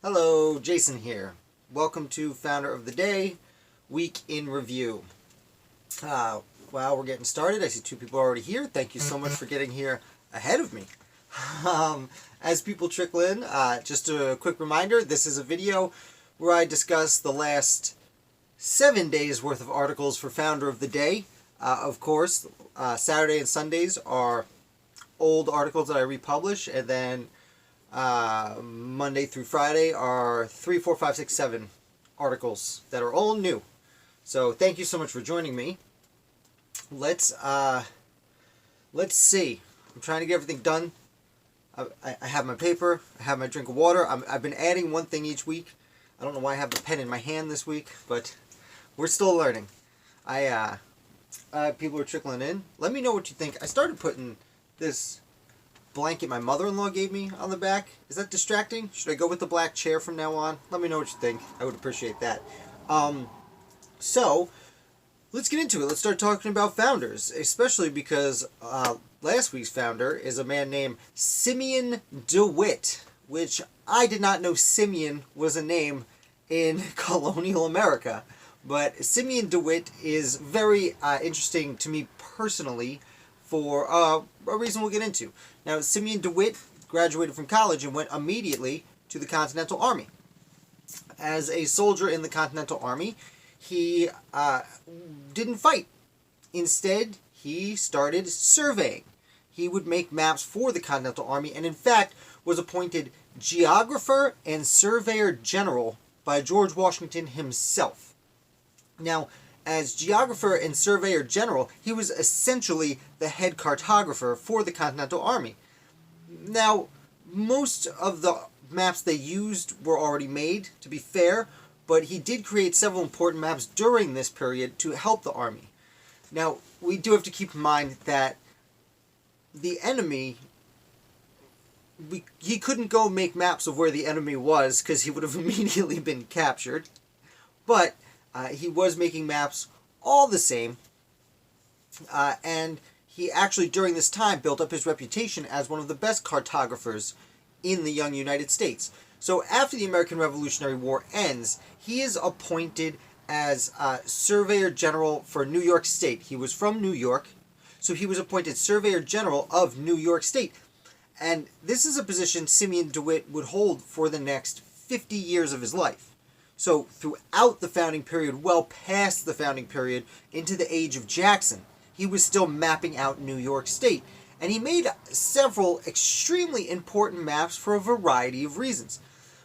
Hello, Jason here. Welcome to Founder of the Day, Week in Review. We're getting started. I see two people already here. Thank you so much for getting here ahead of me. As people trickle in, just a quick reminder, this is a video where I discuss the last 7 days worth of articles for Founder of the Day. Of course, Saturday and Sundays are old articles that I republish, and then Monday through Friday are 3, 4, 5, 6, 7 articles that are all new. So thank you so much for joining me. Let's see. I'm trying to get everything done. I have my paper. I have my drink of water. I've been adding one thing each week. I don't know why I have the pen in my hand this week, but we're still learning. People are trickling in. Let me know what you think. I started putting this blanket my mother-in-law gave me on the back. Is that distracting? Should I go with the black chair from now on? Let me know what you think. I would appreciate that. So let's get into it. Let's start talking about founders, especially because last week's founder is a man named Simeon DeWitt, which I did not know Simeon was a name in colonial America. But Simeon DeWitt is very interesting to me personally for a reason we'll get into. Now, Simeon DeWitt graduated from college and went immediately to the Continental Army. As a soldier in the Continental Army, he didn't fight. Instead, he started surveying. He would make maps for the Continental Army and, in fact, was appointed Geographer and Surveyor General by George Washington himself. Now, as Geographer and Surveyor General, he was essentially the head cartographer for the Continental Army. Now, most of the maps they used were already made, to be fair, but he did create several important maps during this period to help the Army. Now, we do have to keep in mind that the enemy, he couldn't go make maps of where the enemy was because he would have immediately been captured, but he was making maps all the same, and he actually, during this time, built up his reputation as one of the best cartographers in the young United States. So after the American Revolutionary War ends, he is appointed as Surveyor General for New York State. He was from New York, so he was appointed Surveyor General of New York State. And this is a position Simeon DeWitt would hold for the next 50 years of his life. So throughout the founding period, well past the founding period, into the age of Jackson, he was still mapping out New York State. And he made several extremely important maps for a variety of reasons.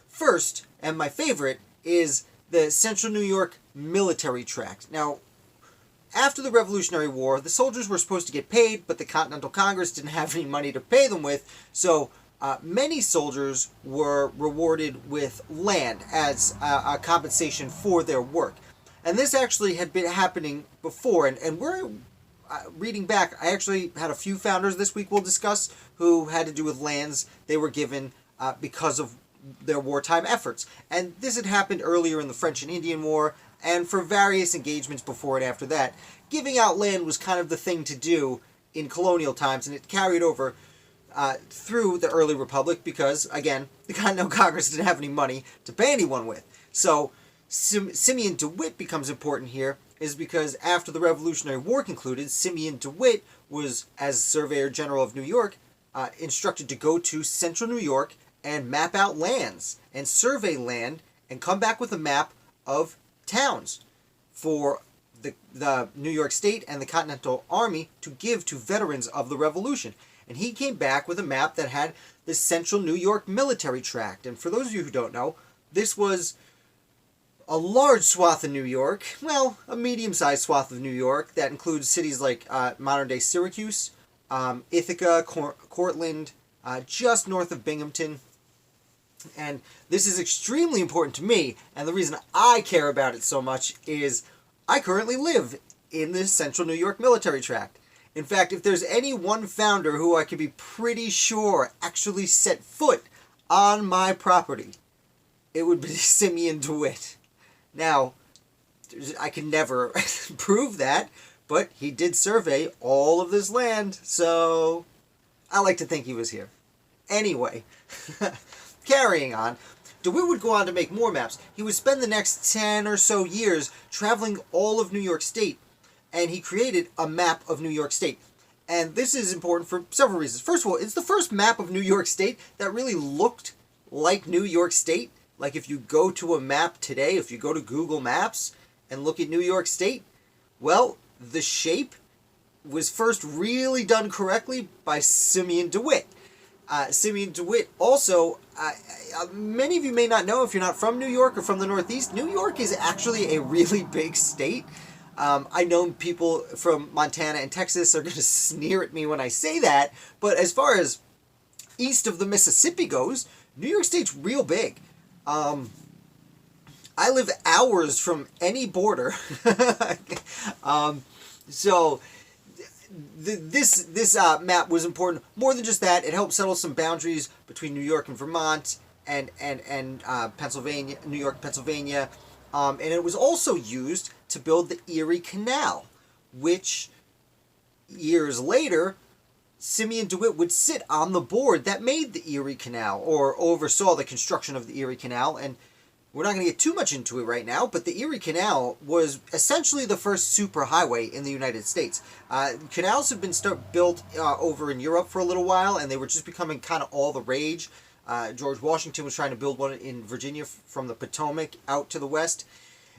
First, and my favorite, is the Central New York Military Tract. Now, after the Revolutionary War, the soldiers were supposed to get paid, but the Continental Congress didn't have any money to pay them with, so many soldiers were rewarded with land as a compensation for their work. And this actually had been happening before, and we're reading back, I actually had a few founders this week we'll discuss who had to do with lands they were given because of their wartime efforts. And this had happened earlier in the French and Indian War, and for various engagements before and after that. Giving out land was kind of the thing to do in colonial times, and it carried over through the early republic because, again, the Continental Congress didn't have any money to pay anyone with. So Simeon DeWitt becomes important here is because after the Revolutionary War concluded, Simeon DeWitt was, as Surveyor General of New York, instructed to go to Central New York and map out lands and survey land and come back with a map of towns for the New York State and the Continental Army to give to veterans of the Revolution. And he came back with a map that had the Central New York Military Tract. And for those of you who don't know, this was a large swath of New York, well, a medium-sized swath of New York that includes cities like modern-day Syracuse, Ithaca, Cortland, just north of Binghamton. And this is extremely important to me, and the reason I care about it so much is I currently live in the Central New York Military Tract. In fact, if there's any one founder who I can be pretty sure actually set foot on my property, it would be Simeon DeWitt. Now, I can never prove that, but he did survey all of this land, so I like to think he was here. Anyway, carrying on, DeWitt would go on to make more maps. He would spend the next 10 or so years traveling all of New York State, and he created a map of New York State. And this is important for several reasons. First of all, it's the first map of New York State that really looked like New York State. Like if you go to a map today, if you go to Google Maps and look at New York State, well, the shape was first really done correctly by Simeon DeWitt. Simeon DeWitt also, many of you may not know if you're not from New York or from the Northeast, New York is actually a really big state. I know people from Montana and Texas are going to sneer at me when I say that, but as far as east of the Mississippi goes, New York State's real big. I live hours from any border. So this map was important. More than just that, it helped settle some boundaries between New York and Vermont and Pennsylvania, New York, Pennsylvania. And it was also used to build the Erie Canal, which years later, Simeon DeWitt would sit on the board that made the Erie Canal, or oversaw the construction of the Erie Canal. And we're not going to get too much into it right now, but the Erie Canal was essentially the first superhighway in the United States. Canals have been built over in Europe for a little while, and they were just becoming kind of all the rage. George Washington was trying to build one in Virginia from the Potomac out to the west.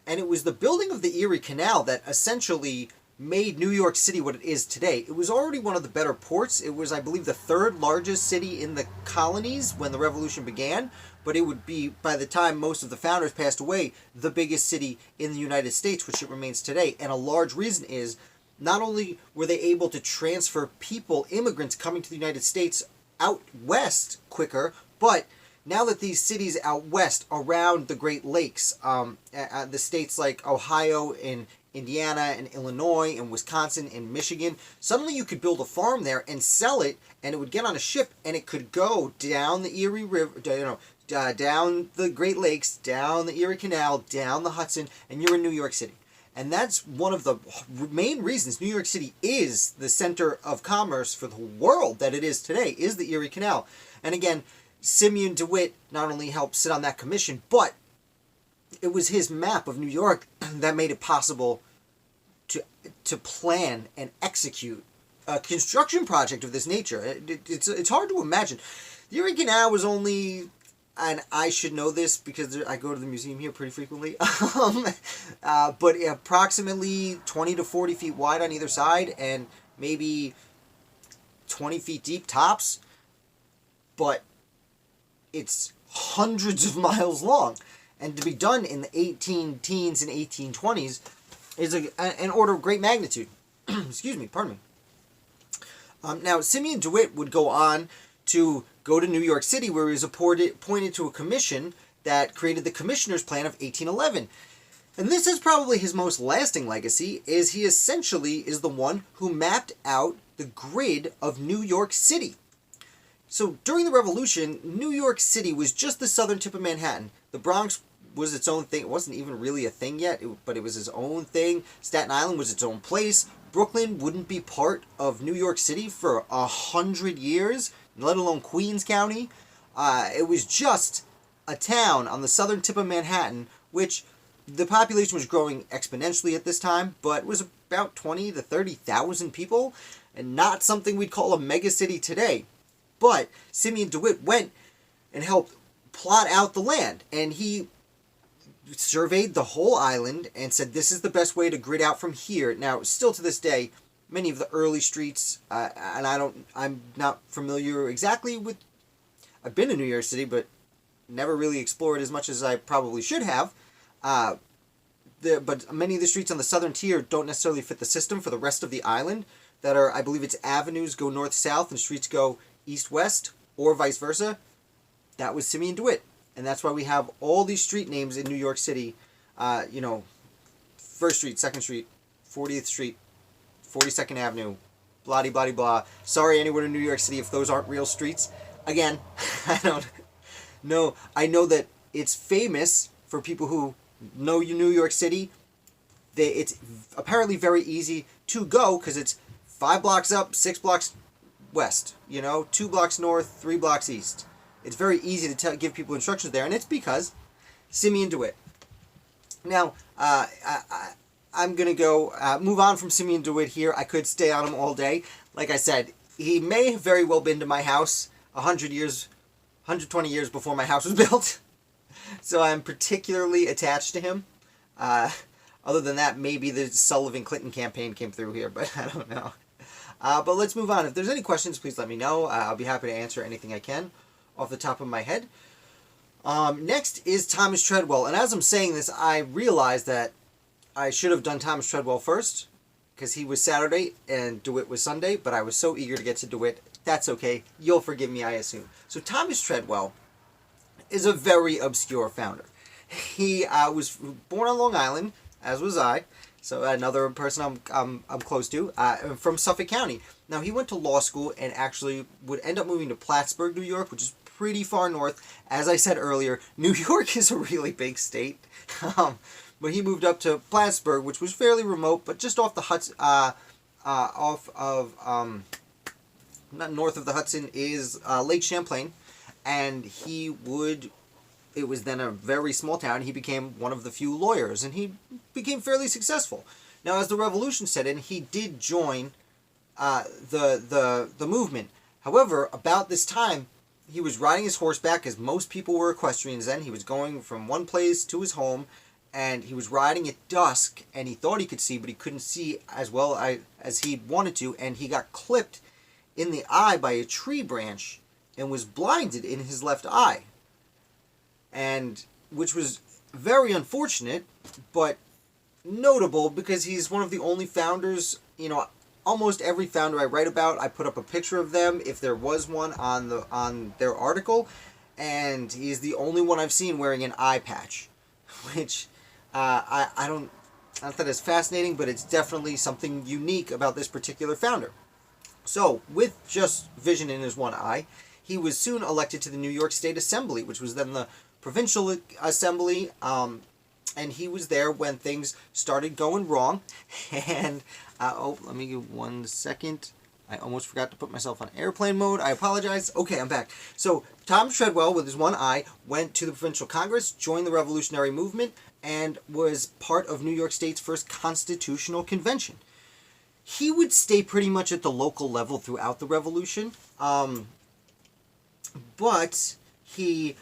And it was the building of the Erie Canal that essentially made New York City what it is today. It was already one of the better ports. It was, I believe, the third largest city in the colonies when the Revolution began. But it would be, by the time most of the founders passed away, the biggest city in the United States, which it remains today. And a large reason is not only were they able to transfer people, immigrants coming to the United States out west quicker, but now that these cities out west around the Great Lakes, the states like Ohio and Indiana and Illinois and Wisconsin and Michigan, suddenly you could build a farm there and sell it, and it would get on a ship and it could go down the Erie River, down the Great Lakes, down the Erie Canal, down the Hudson, and you're in New York City. And that's one of the main reasons New York City is the center of commerce for the world that it is today, is the Erie Canal. And again, Simeon DeWitt not only helped sit on that commission, but it was his map of New York that made it possible to plan and execute a construction project of this nature. It's hard to imagine. The Erie Canal was only, and I should know this because I go to the museum here pretty frequently, but approximately 20 to 40 feet wide on either side and maybe 20 feet deep tops. But it's hundreds of miles long, and to be done in the 18 teens and 1820s is an order of great magnitude. Excuse me, pardon me. Now, Simeon DeWitt would go on to go to New York City, where he was appointed to a commission that created the Commissioner's Plan of 1811. And this is probably his most lasting legacy, is he essentially is the one who mapped out the grid of New York City. So during the Revolution, New York City was just the southern tip of Manhattan. The Bronx was its own thing. It wasn't even really a thing yet, but it was its own thing. Staten Island was its own place. Brooklyn wouldn't be part of New York City for 100 years, let alone Queens County. It was just a town on the southern tip of Manhattan, which the population was growing exponentially at this time, but it was about 20 to 30,000 people, and not something we'd call a megacity today. But Simeon DeWitt went and helped plot out the land, and he surveyed the whole island and said, this is the best way to grid out from here. Now, still to this day, many of the early streets, and I'm not familiar exactly with, I've been to New York City, but never really explored as much as I probably should have. But many of the streets on the southern tier don't necessarily fit the system for the rest of the island. That are, I believe it's avenues go north-south and streets go east-west, or vice versa. That was Simeon DeWitt. And that's why we have all these street names in New York City. 1st Street, 2nd Street, 40th Street, 42nd Avenue, blah blah blah. Sorry anyone in New York City if those aren't real streets. Again, I don't know. I know that it's famous for people who know New York City. It's apparently very easy to go because it's 5 blocks up, 6 blocks west, 2 blocks north, 3 blocks east. It's very easy to give people instructions there, and it's because Simeon DeWitt. Now, I'm going to go move on from Simeon DeWitt here. I could stay on him all day. Like I said, he may have very well been to my house 120 years before my house was built. So I'm particularly attached to him. Other than that, maybe the Sullivan-Clinton campaign came through here, but I don't know. But let's move on. If there's any questions, please let me know. I'll be happy to answer anything I can off the top of my head. Next is Thomas Treadwell. And as I'm saying this, I realize that I should have done Thomas Treadwell first, because he was Saturday and DeWitt was Sunday, but I was so eager to get to DeWitt. That's okay. You'll forgive me, I assume. So Thomas Treadwell is a very obscure founder. He was born on Long Island, as was I. So another person I'm close to, from Suffolk County. Now, he went to law school and actually would end up moving to Plattsburgh, New York, which is pretty far north. As I said earlier, New York is a really big state. But he moved up to Plattsburgh, which was fairly remote, but just off the Hudson, not north of the Hudson, is Lake Champlain. And it was then a very small town. He became one of the few lawyers, and he became fairly successful. Now, as the Revolution set in, he did join the movement. However, about this time, he was riding his horseback, as most people were equestrians then. He was going from one place to his home, and he was riding at dusk, and he thought he could see, but he couldn't see as well as he wanted to, and he got clipped in the eye by a tree branch and was blinded in his left eye. And which was very unfortunate, but notable, because he's one of the only founders. Almost every founder I write about, I put up a picture of them if there was one on their article, and he's the only one I've seen wearing an eye patch, which I don't, not that it's fascinating, but it's definitely something unique about this particular founder. So, with just vision in his one eye, he was soon elected to the New York State Assembly, which was then the provincial assembly, and he was there when things started going wrong. And let me give 1 second. I almost forgot to put myself on airplane mode. I apologize. Okay, I'm back. So Thomas Treadwell, with his one eye, went to the provincial Congress, joined the revolutionary movement, and was part of New York State's first constitutional convention. He would stay pretty much at the local level throughout the revolution, but he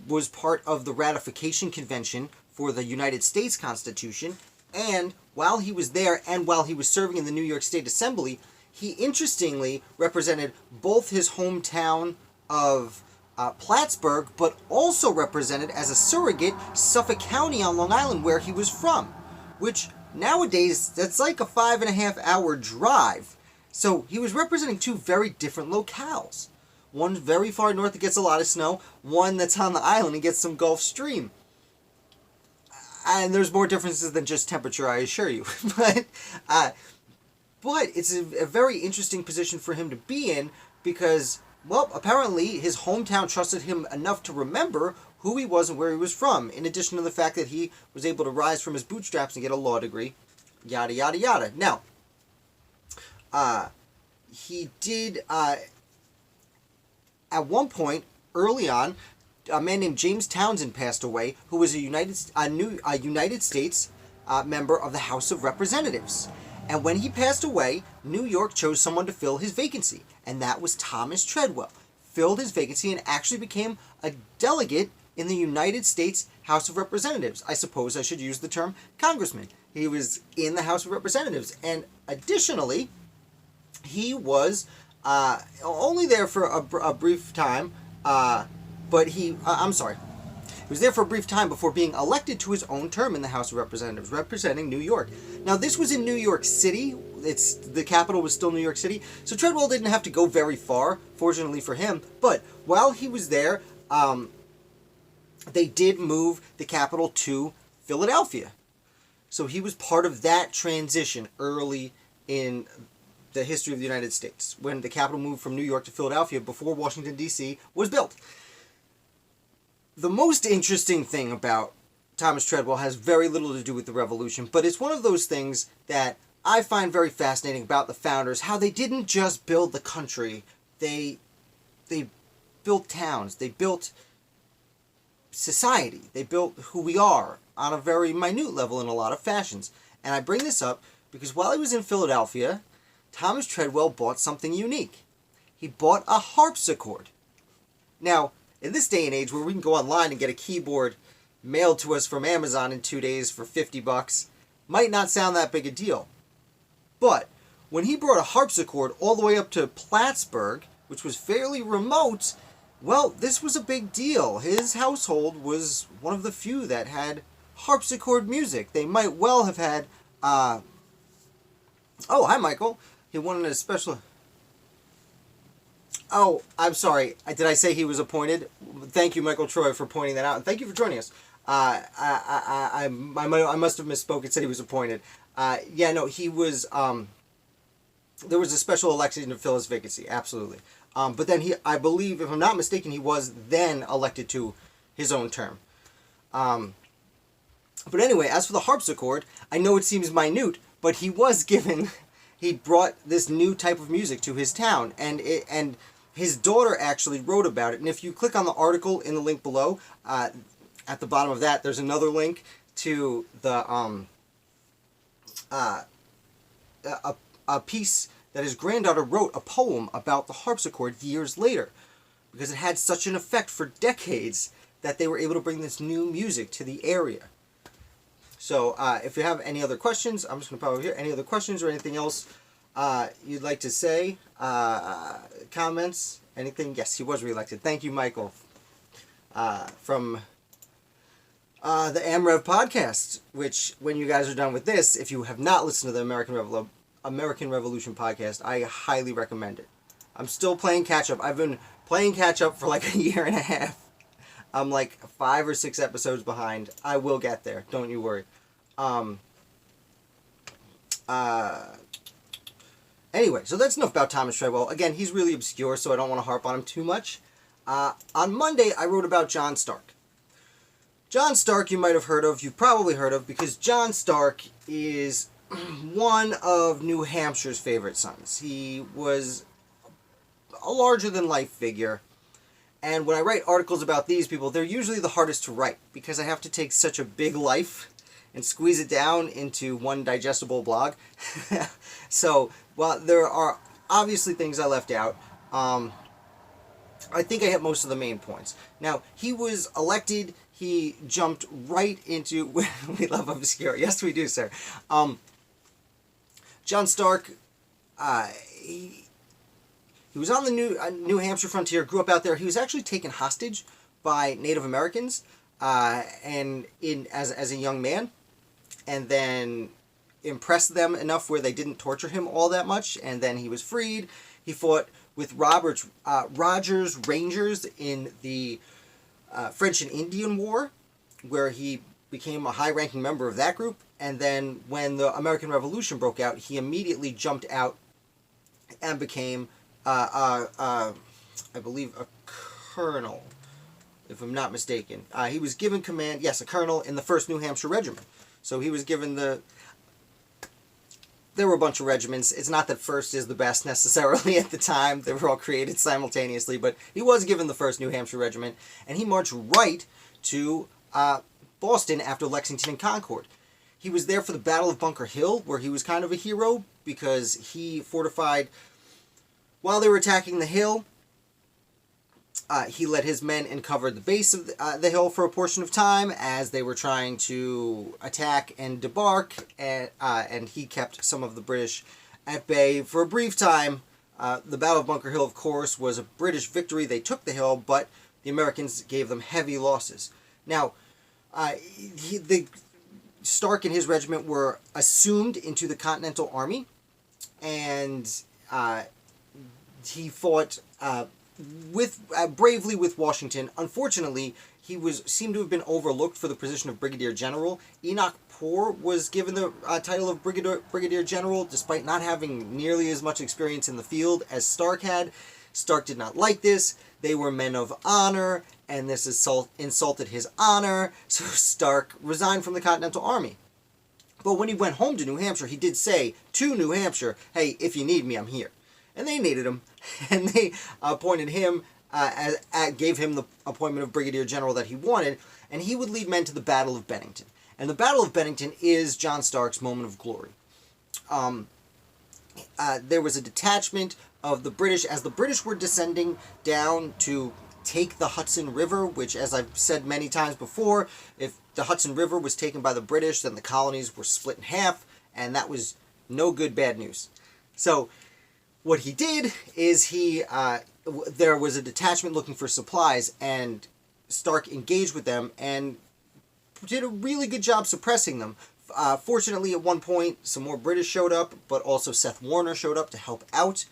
was part of the ratification convention for the United States Constitution, and while he was there and while he was serving in the New York State Assembly, he interestingly represented both his hometown of Plattsburgh, but also represented as a surrogate Suffolk County on Long Island, where he was from, which nowadays, that's like a 5.5-hour drive. So he was representing two very different locales. One very far north that gets a lot of snow, one that's on the island and gets some Gulf Stream. And there's more differences than just temperature, I assure you. But it's a very interesting position for him to be in because, well, apparently his hometown trusted him enough to remember who he was and where he was from, in addition to the fact that he was able to rise from his bootstraps and get a law degree, yada, yada, yada. Now, he did, at one point, early on, a man named James Townsend passed away, who was a United States member of the House of Representatives. And when he passed away, New York chose someone to fill his vacancy, and that was Thomas Treadwell. Filled his vacancy and actually became a delegate in the United States House of Representatives. I suppose I should use the term congressman. He was in the House of Representatives. And additionally, he was only there for a brief time, he was there for a brief time before being elected to his own term in the House of Representatives, representing New York. Now, this was in New York City. The capital was still New York City, so Treadwell didn't have to go very far, fortunately for him. But while he was there, they did move the capital to Philadelphia. So he was part of that transition early in the history of the United States, when the capital moved from New York to Philadelphia before Washington, D.C. was built. The most interesting thing about Thomas Treadwell has very little to do with the Revolution, but it's one of those things that I find very fascinating about the founders, how they didn't just build the country, they built towns. They built society. They built who we are on a very minute level in a lot of fashions. And I bring this up because while he was in Philadelphia, Thomas Treadwell bought something unique. He bought a harpsichord. Now, in this day and age where we can go online and get a keyboard mailed to us from Amazon in 2 days for $50, might not sound that big a deal. But when he brought a harpsichord all the way up to Plattsburgh, which was fairly remote, well, this was a big deal. His household was one of the few that had harpsichord music. They might well have had, oh, hi, Michael. He wanted a special... Oh, I'm sorry. Did I say he was appointed? Thank you, Michael Troy, for pointing that out. And thank you for joining us. I must have misspoke. It said he was appointed. Yeah, no, he was... there was a special election to fill his vacancy, absolutely. But then he, I believe, if I'm not mistaken, he was then elected to his own term. But anyway, as for the harpsichord, I know it seems minute, but he was given... He brought this new type of music to his town, and his daughter actually wrote about it. And if you click on the article in the link below, at the bottom of that, there's another link to the a piece that his granddaughter wrote, a poem about the harpsichord years later, because it had such an effect for decades that they were able to bring this new music to the area. So if you have any other questions, I'm just going to pop over here. Any other questions or anything else you'd like to say? Comments? Anything? Yes, he was reelected. Thank you, Michael, from the AmRev podcast, which when you guys are done with this, if you have not listened to the American Revolution podcast, I highly recommend it. I'm still playing catch-up. I've been playing catch-up for like a year and a half. I'm like 5 or 6 episodes behind. I will get there. Don't you worry. Anyway, so that's enough about Thomas Treadwell. Again, he's really obscure, so I don't want to harp on him too much. On Monday, I wrote about John Stark. John Stark you might have heard of. You've probably heard of, because John Stark is one of New Hampshire's favorite sons. He was a larger-than-life figure. And when I write articles about these people, they're usually the hardest to write because I have to take such a big life and squeeze it down into one digestible blog. So, while there are obviously things I left out, I think I hit most of the main points. Now, he was elected. He jumped right into... We love obscure. Yes, we do, sir. John Stark, he was on the New Hampshire frontier, grew up out there. He was actually taken hostage by Native Americans and as a young man, and then impressed them enough where they didn't torture him all that much, and then he was freed. He fought with Rogers Rangers in the French and Indian War, where he became a high-ranking member of that group, and then when the American Revolution broke out, he immediately jumped out and became... I believe a colonel, if I'm not mistaken. He was given command, yes, a colonel in the 1st New Hampshire Regiment. So he was given there were a bunch of regiments. It's not that 1st is the best necessarily at the time. They were all created simultaneously, but he was given the 1st New Hampshire Regiment, and he marched right to Boston after Lexington and Concord. He was there for the Battle of Bunker Hill, where he was kind of a hero because he fortified... While they were attacking the hill, he led his men and covered the base of the hill for a portion of time as they were trying to attack and debark, and he kept some of the British at bay for a brief time. The Battle of Bunker Hill, of course, was a British victory. They took the hill, but the Americans gave them heavy losses. Now, Stark and his regiment were assumed into the Continental Army, and... he fought bravely with Washington. Unfortunately, he seemed to have been overlooked for the position of Brigadier General. Enoch Poor was given the title of Brigadier General, despite not having nearly as much experience in the field as Stark had. Stark did not like this. They were men of honor, and this insulted his honor, so Stark resigned from the Continental Army. But when he went home to New Hampshire, he did say to New Hampshire, hey, if you need me, I'm here. And they needed him, and they appointed him gave him the appointment of brigadier general that he wanted, and he would lead men to the Battle of Bennington. And the Battle of Bennington is John Stark's moment of glory. There was a detachment of the British as the British were descending down to take the Hudson River, which, as I've said many times before, if the Hudson River was taken by the British, then the colonies were split in half, and that was no good, bad news. So what he did is there was a detachment looking for supplies, and Stark engaged with them and did a really good job suppressing them. Fortunately, at one point, some more British showed up, but also Seth Warner showed up to help out.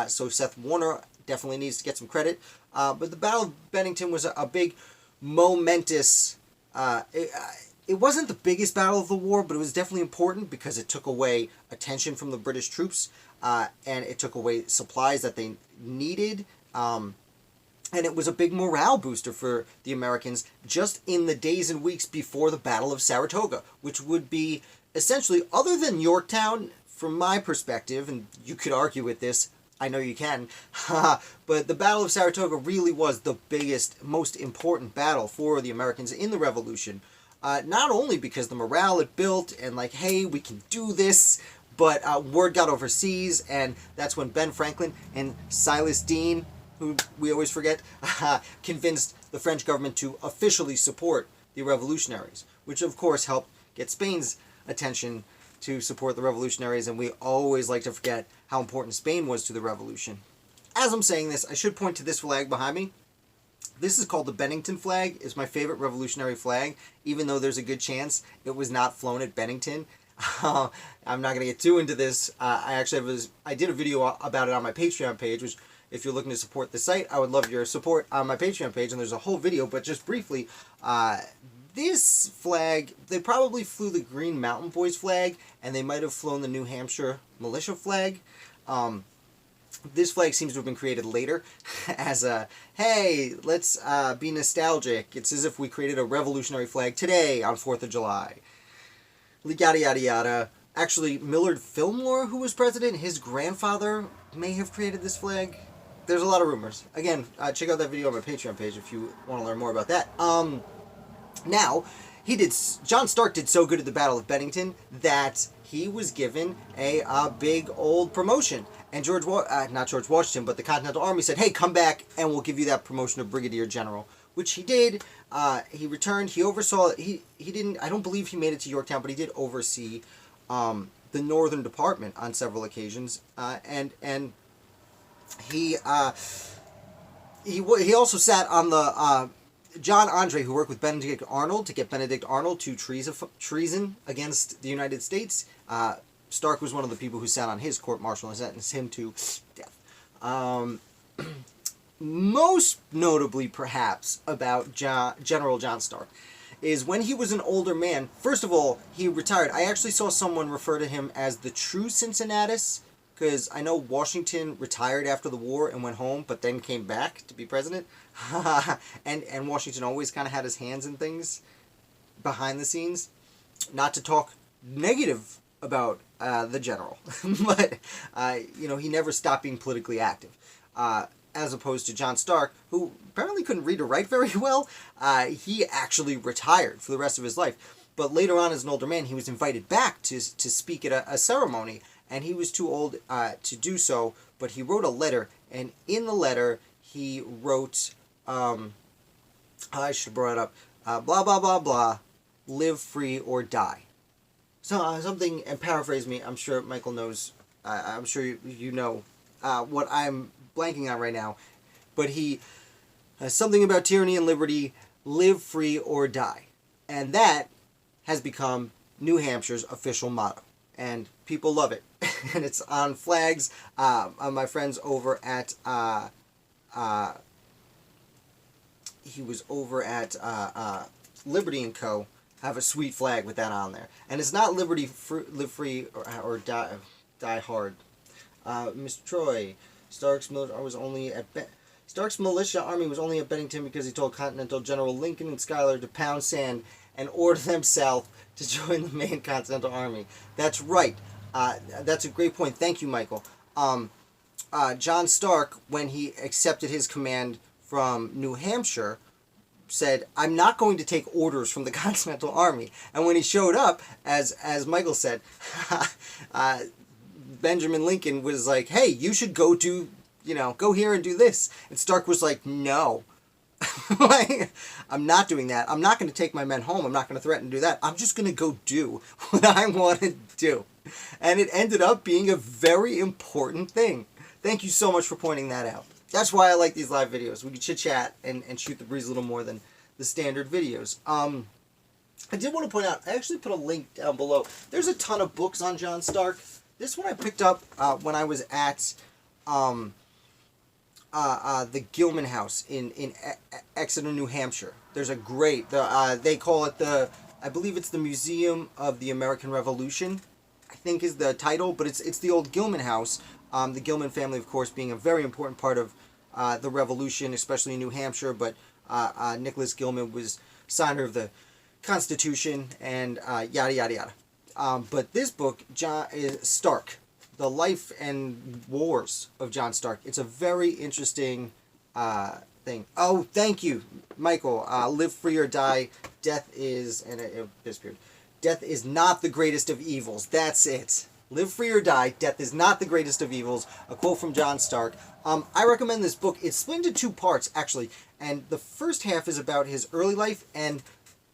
So Seth Warner definitely needs to get some credit. But the Battle of Bennington was a big, momentous... it wasn't the biggest battle of the war, but it was definitely important because it took away attention from the British troops, and it took away supplies that they needed. And it was a big morale booster for the Americans just in the days and weeks before the Battle of Saratoga, which would be essentially, other than Yorktown, from my perspective, and you could argue with this, I know you can, but the Battle of Saratoga really was the biggest, most important battle for the Americans in the Revolution. Not only because the morale it built and like, hey, we can do this, but word got overseas, and that's when Ben Franklin and Silas Deane, who we always forget, convinced the French government to officially support the revolutionaries, which of course helped get Spain's attention to support the revolutionaries, and we always like to forget how important Spain was to the revolution. As I'm saying this, I should point to this flag behind me. This is called the Bennington flag. It's my favorite revolutionary flag, even though there's a good chance it was not flown at Bennington. I'm not going to get too into this. I did a video about it on my Patreon page, which, if you're looking to support the site, I would love your support on my Patreon page, and there's a whole video, but just briefly, this flag, they probably flew the Green Mountain Boys flag, and they might have flown the New Hampshire militia flag. This flag seems to have been created later as a, hey, let's be nostalgic. It's as if we created a revolutionary flag today on 4th of July. Yada, yada, yada. Actually, Millard Fillmore, who was president, his grandfather may have created this flag. There's a lot of rumors. Again, check out that video on my Patreon page if you want to learn more about that. Now, John Stark did so good at the Battle of Bennington that he was given a big old promotion. And not George Washington, but the Continental Army said, hey, come back and we'll give you that promotion of Brigadier General, which he did. He returned, he oversaw, he didn't, I don't believe he made it to Yorktown, but he did oversee the Northern Department on several occasions, and he also sat on the John Andre, who worked with Benedict Arnold to get Benedict Arnold to treason against the United States. Stark was one of the people who sat on his court-martial and sentenced him to death. Most notably, perhaps, about General John Stark is when he was an older man. First of all, he retired. I actually saw someone refer to him as the true Cincinnatus, because I know Washington retired after the war and went home, but then came back to be president. and Washington always kind of had his hands in things behind the scenes. Not to talk negative about the general, but he never stopped being politically active. As opposed to John Stark, who apparently couldn't read or write very well. He actually retired for the rest of his life. But later on, as an older man, he was invited back to speak at a ceremony, and he was too old to do so, but he wrote a letter, and in the letter, he wrote, I should have brought it up, blah, blah, blah, blah, live free or die. So something, and paraphrase me, I'm sure Michael knows, I'm sure you know what I'm blanking on right now, but he something about tyranny and liberty, live free or die, and that has become New Hampshire's official motto, and people love it. And it's on flags. My friends over at he was over at Liberty and Co. have a sweet flag with that on there, and it's not Liberty live free or die hard. Mr. Troy. Stark's militia army was only at Bennington because he told Continental General Lincoln and Schuyler to pound sand and order them south to join the main Continental Army. That's right. That's a great point. Thank you, Michael. John Stark, when he accepted his command from New Hampshire said, "I'm not going to take orders from the Continental Army." And when he showed up, as Michael said, Benjamin Lincoln was like, "Hey, you should go do, go here and do this." And Stark was like, "No." Like, I'm not doing that. I'm not going to take my men home. I'm not going to threaten to do that. I'm just going to go do what I want to do. And it ended up being a very important thing. Thank you so much for pointing that out. That's why I like these live videos. We can chit-chat and shoot the breeze a little more than the standard videos. I did want to point out, I actually put a link down below. There's a ton of books on John Stark. This one I picked up when I was at the Gilman House in Exeter, New Hampshire. There's a great, they call it I believe it's the Museum of the American Revolution, I think is the title, but it's the old Gilman House. The Gilman family, of course, being a very important part of the Revolution, especially in New Hampshire, but Nicholas Gilman was signer of the Constitution, and yada, yada, yada. But this book, John Stark, The Life and Wars of John Stark. It's a very interesting thing. Oh, thank you, Michael. Live free or die. Death is, and it disappeared. Death is not the greatest of evils. That's it. Live free or die. Death is not the greatest of evils. A quote from John Stark. I recommend this book. It's split into 2 parts, actually. And the first half is about his early life and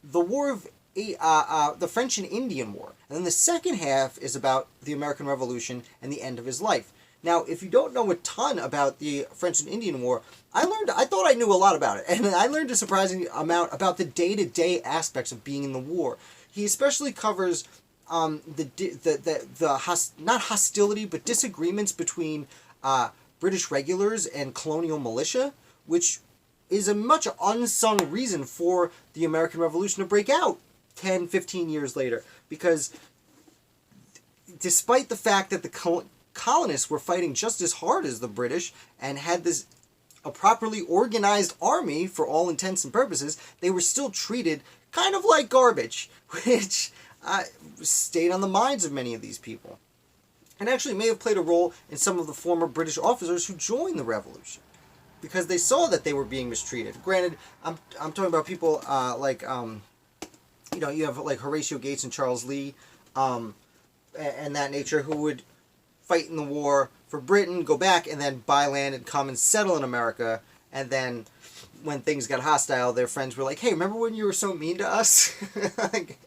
the War of the French and Indian War. And then the second half is about the American Revolution and the end of his life. Now, if you don't know a ton about the French and Indian War, I thought I knew a lot about it. And I learned a surprising amount about the day-to-day aspects of being in the war. He especially covers not hostility, but disagreements between British regulars and colonial militia, which is a much unsung reason for the American Revolution to break out 10, 15 years later. Because despite the fact that the colonists were fighting just as hard as the British and had a properly organized army for all intents and purposes, they were still treated kind of like garbage, which stayed on the minds of many of these people. And actually may have played a role in some of the former British officers who joined the revolution, because they saw that they were being mistreated. Granted, I'm talking about people like, you have like Horatio Gates and Charles Lee, and that nature, who would fight in the war for Britain, go back, and then buy land and come and settle in America. And then when things got hostile, their friends were like, "Hey, remember when you were so mean to us?" Like,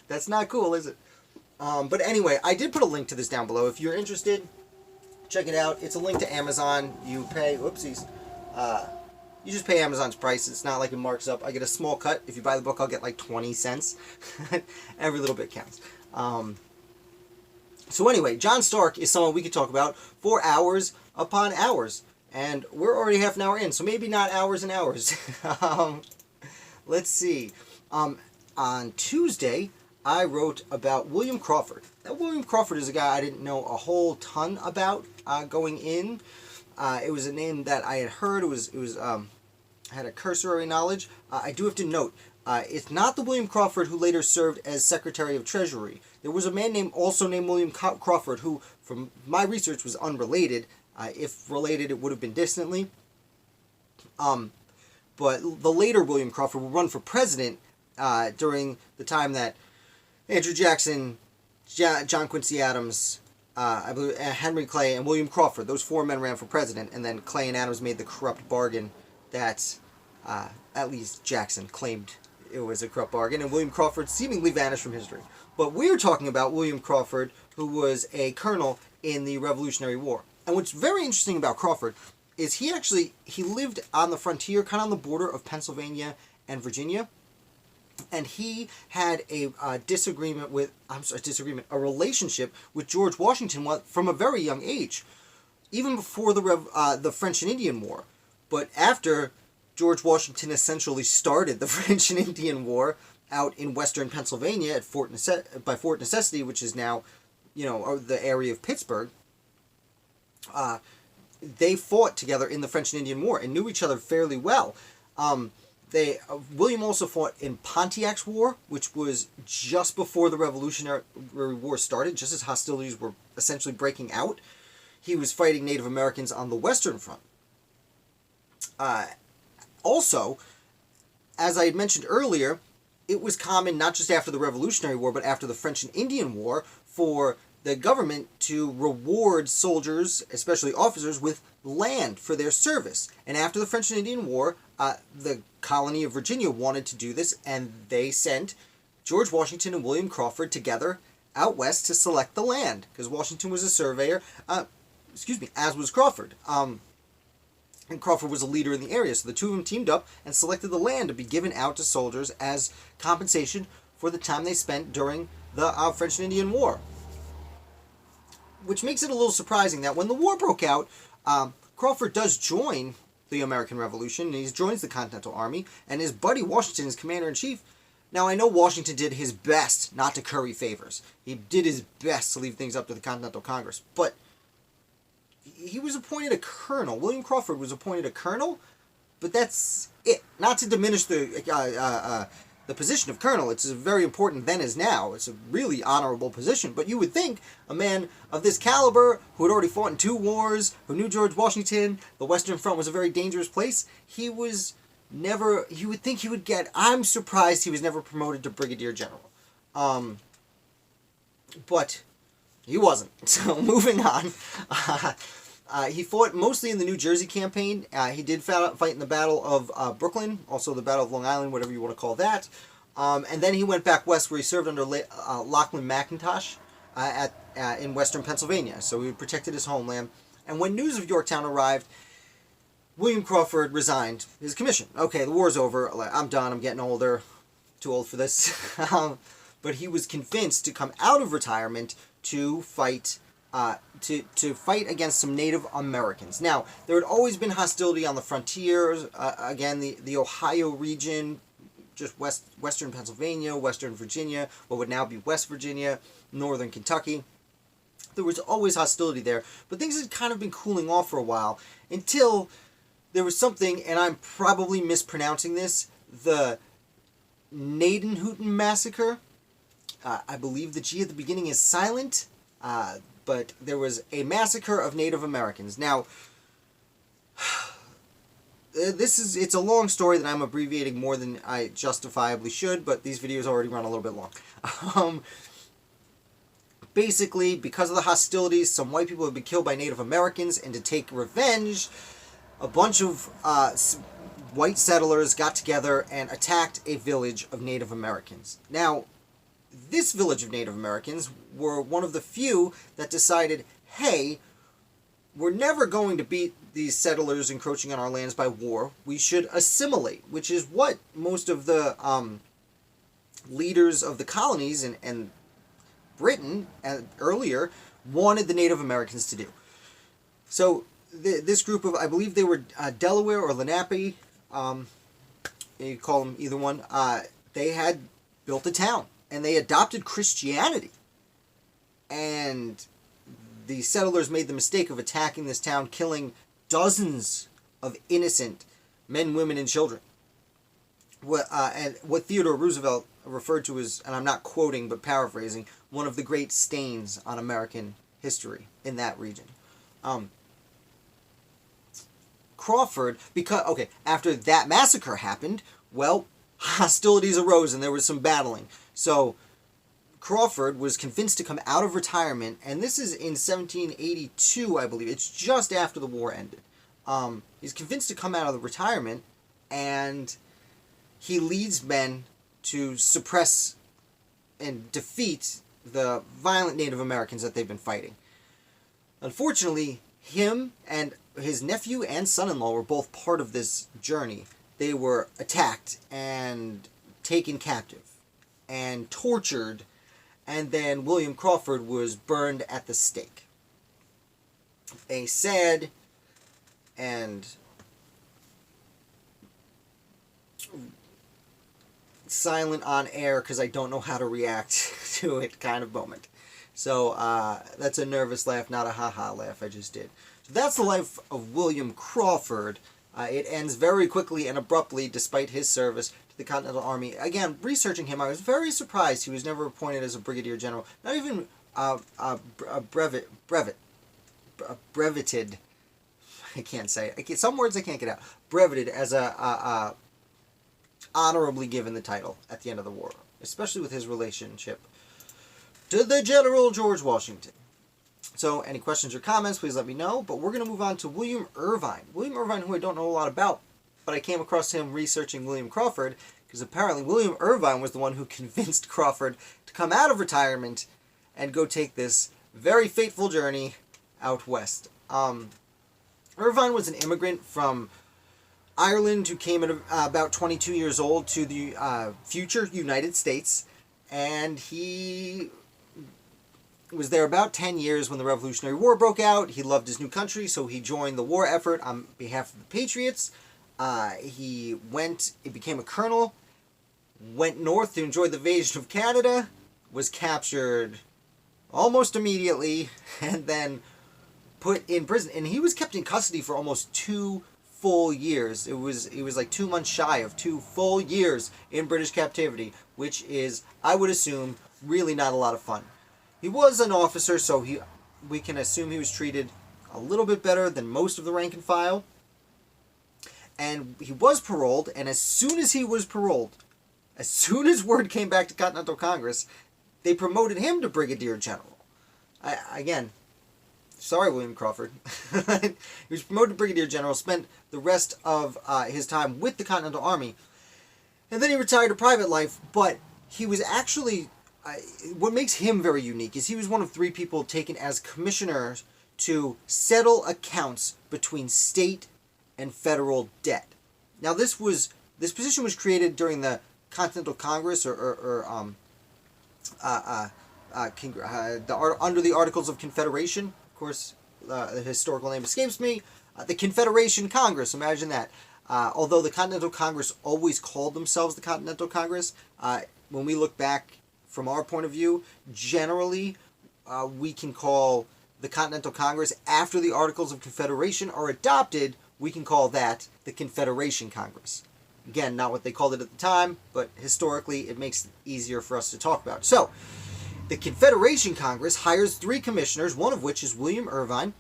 that's not cool, is it? But anyway, I did put a link to this down below. If you're interested, check it out. It's a link to Amazon. You pay, whoopsies, you just pay Amazon's price. It's not like it marks up. I get a small cut. If you buy the book, I'll get like 20 cents. Every little bit counts. So anyway, John Stark is someone we could talk about for hours upon hours. And we're already half an hour in, so maybe not hours and hours. Let's see. On Tuesday, I wrote about William Crawford. Now, William Crawford is a guy I didn't know a whole ton about going in. It was a name that I had heard. It was had a cursory knowledge. I do have to note, it's not the William Crawford who later served as Secretary of Treasury. There was a man also named William Crawford who, from my research, was unrelated. If related, it would have been distantly. But the later William Crawford would run for president during the time that Andrew Jackson, John Quincy Adams, I believe Henry Clay, and William Crawford, those 4 men ran for president, and then Clay and Adams made the corrupt bargain that at least Jackson claimed it was a corrupt bargain, and William Crawford seemingly vanished from history. But we're talking about William Crawford, who was a colonel in the Revolutionary War. And what's very interesting about Crawford is he lived on the frontier, kind of on the border of Pennsylvania and Virginia. And he had a relationship with George Washington from a very young age, even before the French and Indian War. But after George Washington essentially started the French and Indian War out in western Pennsylvania at Fort Necessity, which is now, the area of Pittsburgh, they fought together in the French and Indian War and knew each other fairly well. William also fought in Pontiac's War, which was just before the Revolutionary War started, just as hostilities were essentially breaking out. He was fighting Native Americans on the Western Front. Also, as I had mentioned earlier, it was common not just after the Revolutionary War, but after the French and Indian War, for the government to reward soldiers, especially officers, with land for their service. And after the French and Indian War, the colony of Virginia wanted to do this, and they sent George Washington and William Crawford together out west to select the land, because Washington was a surveyor, as was Crawford. And Crawford was a leader in the area, so the two of them teamed up and selected the land to be given out to soldiers as compensation for the time they spent during the French and Indian War. Which makes it a little surprising that when the war broke out, Crawford does join the American Revolution, and he joins the Continental Army, and his buddy Washington is commander-in-chief. Now, I know Washington did his best not to curry favors. He did his best to leave things up to the Continental Congress, but he was appointed a colonel. William Crawford was appointed a colonel, but that's it. Not to diminish the position of colonel. It's very important then as now. It's a really honorable position. But you would think a man of this caliber, who had already fought in 2 wars, who knew George Washington, the Western Front was a very dangerous place, you would think he would get, I'm surprised he was never promoted to brigadier general. But he wasn't. So moving on. He fought mostly in the New Jersey campaign. He did fight in the Battle of Brooklyn, also the Battle of Long Island, whatever you want to call that. And then he went back west where he served under Lachlan McIntosh in western Pennsylvania. So he protected his homeland. And when news of Yorktown arrived, William Crawford resigned his commission. Okay, the war's over. I'm done. I'm getting older. Too old for this. But he was convinced to come out of retirement to fight to fight against some Native Americans. Now, there had always been hostility on the frontiers. Again, the Ohio region, just western Pennsylvania, western Virginia, what would now be West Virginia, northern Kentucky. There was always hostility there, but things had kind of been cooling off for a while until there was something, and I'm probably mispronouncing this, the Gnadenhutten Massacre. I believe the G at the beginning is silent, but there was a massacre of Native Americans. Now, it's a long story that I'm abbreviating more than I justifiably should, but these videos already run a little bit long. Basically, because of the hostilities, some white people have been killed by Native Americans, and to take revenge, a bunch of white settlers got together and attacked a village of Native Americans. Now, this village of Native Americans were one of the few that decided, hey, we're never going to beat these settlers encroaching on our lands by war. We should assimilate, which is what most of the leaders of the colonies and Britain earlier wanted the Native Americans to do. So this group of, I believe they were Delaware or Lenape, you call them either one, they had built a town. And they adopted Christianity. And the settlers made the mistake of attacking this town, killing dozens of innocent men, women, and children. And what Theodore Roosevelt referred to as, and I'm not quoting but paraphrasing, one of the great stains on American history in that region. Crawford, after that massacre happened, well, hostilities arose and there was some battling. So Crawford was convinced to come out of retirement, and this is in 1782, I believe. It's just after the war ended. He's convinced to come out of the retirement, and he leads men to suppress and defeat the violent Native Americans that they've been fighting. Unfortunately, him and his nephew and son-in-law were both part of this journey. They were attacked and taken captive and tortured, and then William Crawford was burned at the stake. A sad and silent on air because I don't know how to react to it kind of moment. So that's a nervous laugh, not a ha-ha laugh I just did. So that's the life of William Crawford. It ends very quickly and abruptly despite his service to the Continental Army. Again, researching him, I was very surprised he was never appointed as a brigadier general. Not even breveted. I can't say it. Some words I can't get out. breveted as a honorably given the title at the end of the war, especially with his relationship to the General George Washington. So, any questions or comments, please let me know. But we're going to move on to William Irvine. William Irvine, who I don't know a lot about, but I came across him researching William Crawford, because apparently William Irvine was the one who convinced Crawford to come out of retirement and go take this very fateful journey out west. Irvine was an immigrant from Ireland who came at about 22 years old to the future United States, and he was there about 10 years when the Revolutionary War broke out. He loved his new country, so he joined the war effort on behalf of the Patriots. He became a colonel, went north to enjoy the invasion of Canada, was captured almost immediately, and then put in prison. And he was kept in custody for almost 2 full years. It was like 2 months shy of 2 full years in British captivity, which is, I would assume, really not a lot of fun. He was an officer, so we can assume he was treated a little bit better than most of the rank and file. And he was paroled, and as soon as he was paroled, as soon as word came back to Continental Congress, they promoted him to Brigadier General. Again, sorry, William Crawford. He was promoted to Brigadier General, spent the rest of his time with the Continental Army, and then he retired to private life, but he was actually... what makes him very unique is he was one of 3 people taken as commissioners to settle accounts between state and federal debt. Now, this position was created during the Continental Congress, under the Articles of Confederation. Of course, the historical name escapes me. The Confederation Congress. Imagine that. Although the Continental Congress always called themselves the Continental Congress, when we look back from our point of view, generally, we can call the Continental Congress, after the Articles of Confederation are adopted, we can call that the Confederation Congress. Again, not what they called it at the time, but historically it makes it easier for us to talk about. So, the Confederation Congress hires 3 commissioners, one of which is William Irvine,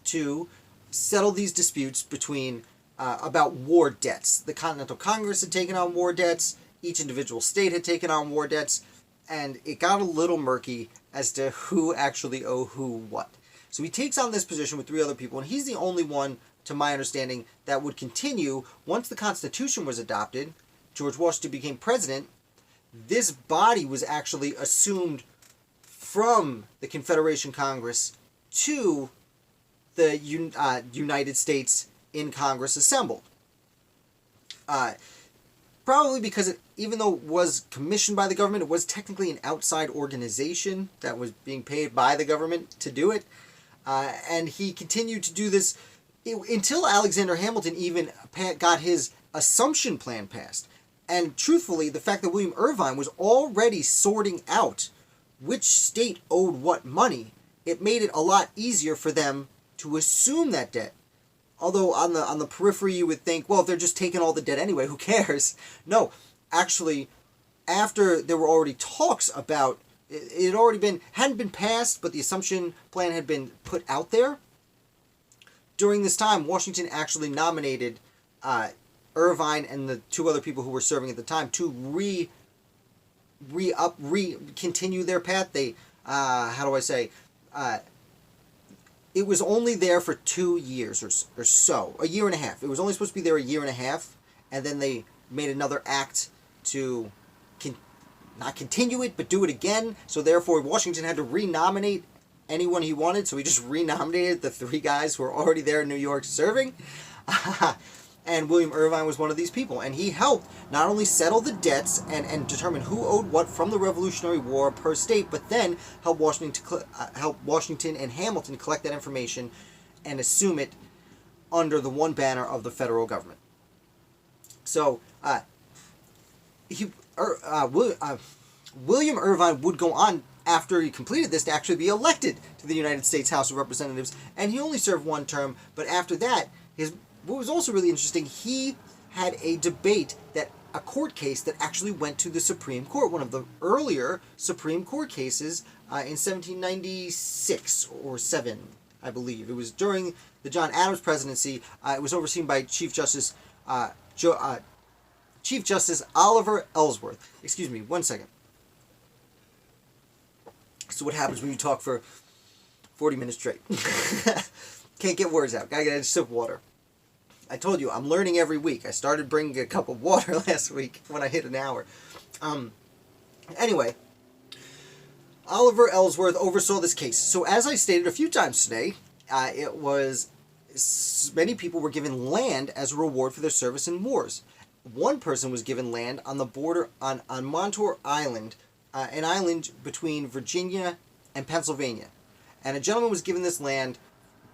to settle these disputes between about war debts. The Continental Congress had taken on war debts, each individual state had taken on war debts, and it got a little murky as to who actually owed who what. So he takes on this position with 3 other people, and he's the only one, to my understanding, that would continue once the Constitution was adopted. George Washington became president. This body was actually assumed from the Confederation Congress to the United States in Congress assembled. Probably because even though it was commissioned by the government, it was technically an outside organization that was being paid by the government to do it. And he continued to do this until Alexander Hamilton even got his Assumption Plan passed. And truthfully, the fact that William Irvine was already sorting out which state owed what money, it made it a lot easier for them to assume that debt. Although on the periphery you would think, well, if they're just taking all the debt anyway, who cares? No, actually, after there were already talks about, it had hadn't been passed, but the Assumption Plan had been put out there. During this time, Washington actually nominated Irvine and the 2 other people who were serving at the time to continue their path. They, it was only there for 2 years or so, a year and a half. It was only supposed to be there a year and a half, and then they made another act to not continue it, but do it again. So therefore, Washington had to renominate anyone he wanted, so he just renominated the 3 guys who were already there in New York serving. And William Irvine was one of these people, and he helped not only settle the debts and determine who owed what from the Revolutionary War per state, but then help Washington and Hamilton collect that information and assume it under the one banner of the federal government. So, William Irvine would go on, after he completed this, to actually be elected to the United States House of Representatives, and he only served 1 term, but after that, what was also really interesting, he had a court case that actually went to the Supreme Court, one of the earlier Supreme Court cases in 1796 or 7. I believe. It was during the John Adams presidency. It was overseen by Chief Justice Oliver Ellsworth. Excuse me, one second. So what happens when you talk for 40 minutes straight? Can't get words out. Gotta get a sip of water. I told you, I'm learning every week. I started bringing a cup of water last week when I hit an hour. Anyway, Oliver Ellsworth oversaw this case. So as I stated a few times today, it was many people were given land as a reward for their service in wars. One person was given land on the border on Montour Island, an island between Virginia and Pennsylvania. And a gentleman was given this land